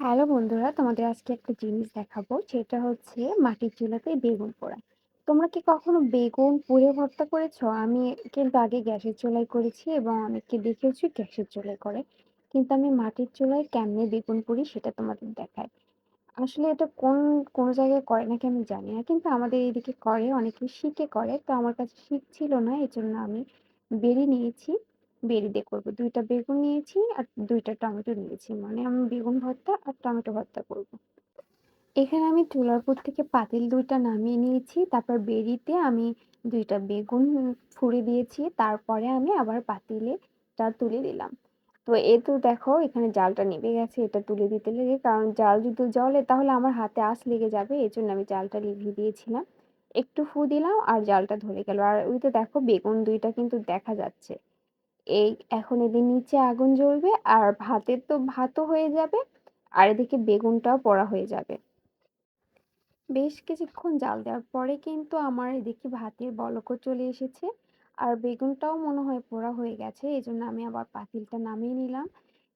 Hello বন্ধুরা, তোমাদের আজকে একটা জিনিস দেখাবো। সেটা হচ্ছে মাটির চুলাতে বেগুন পোড়া। তোমরা কি কখনো বেগুন পুড়ে ভর্তা করেছো? আমি কিন্তু আগে গ্যাসের চুলায় করেছি এবং অনেককে দেখেওছি গ্যাসের চুলায় করে। কিন্তু আমি মাটির চুলায় কেমনে বেগুন পুড়ি সেটা তোমাদের দেখাই। আসলে এটা কোন জায়গায় করে নাকি আমি জানি না। কিন্তু আমাদের এদিকে করে, অনেকে শিকে করে। তো আমার কাছে শিক ছিল না। এজন্য আমি বেরি নিয়েছি। বেরি দিয়ে করব। ২ টা বেগুন নিয়েছি আর ২ টা টমেটো নিয়েছি। মানে আমি বেগুন ভর্তা আর টমেটো ভর্তা করব। এখানে আমি চুলার উপর থেকে পাতিল ২ টা নামিয়ে নিয়েছি। তারপর বেরিতে আমি ২ টা বেগুন ফুঁড়ে দিয়েছি। তারপরে আমি আবার পাতিলে টা তুলে দিলাম। তো এই তো দেখো এখানে জালটা নিভে গেছে এটা তুলে দিতে লেগে। কারণ জাল যদি জ্বলে তাহলে আমার হাতে আঁচ লেগে যাবে। এজন্য আমি জালটা নিভিয়ে দিয়েছিলাম। একটু ফু দিলাম আর জালটা ধরে গেল। আর ওই তো দেখো বেগুন ২ টা কিন্তু দেখা যাচ্ছে। এই এখন এদের নিচে আগুন জ্বলবে আর ভাতের তো ভাতও হয়ে যাবে। আর এদিকে বেগুনটাও পোড়া হয়ে যাবে। বেশ কিছুক্ষণ জাল দেওয়ার পরে কিন্তু আমার এদিকে ভাতের বলকও চলে এসেছে আর বেগুনটাও মনে হয় পোড়া হয়ে গেছে। এজন্য আমি আবার পাতিলটা নামিয়ে নিলাম।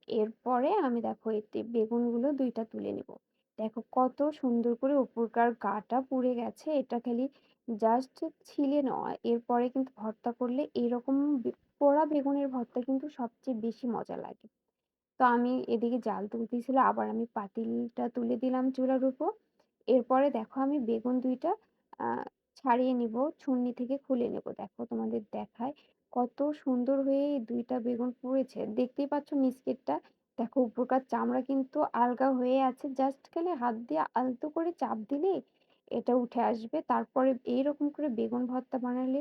এরপরে আমি দেখো এতে বেগুনগুলো ২ টা তুলে নিব। দেখো কত সুন্দর করে উপরকার গাটা পুড়ে গেছে। এটা খালি জাস্ট ছিলে নেওয়া। এরপরে কিন্তু ভর্তা করলে এরকম পোড়া বেগুনের ভর্তা কিন্তু সবচেয়ে বেশি মজা লাগে। তো আমি এদিকে জাল তুলতেছিল আবার আমি পাতিলটা তুলে দিলাম চুলার উপর। এরপরে দেখো আমি বেগুন ২ টা আ ছাড়িয়ে নিব, ছুলনি থেকে খুলে নেব। দেখো তোমাদের দেখাই কত সুন্দর হয়ে এই ২ টা বেগুন পুড়েছে। দেখতেই পাচ্ছ নিচেরটা দেখো উপরকার চামড়া কিন্তু আলগা হয়ে আছে। জাস্ট খালি হাত দিয়ে আলতো করে চাপ দিলেই এটা উঠে আসবে। তারপরে এইরকম করে বেগুন ভর্তা বানালে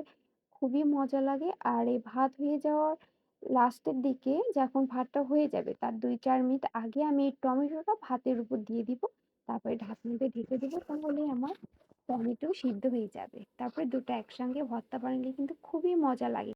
খুবই মজা লাগে। আর এই ভাত হয়ে যাওয়ার লাস্টের দিকে যখন ভাতটা হয়ে যাবে তার ২-৪ মিনিট আগে আমি এই টমেটোটা ভাতের উপর দিয়ে দিব। তারপরে ঢাকনা দিয়ে ঢেকে দেবো তাহলেই আমার টমেটো সিদ্ধ হয়ে যাবে। তারপরে ২ টা একসঙ্গে ভর্তা বানালে কিন্তু খুবই মজা লাগে।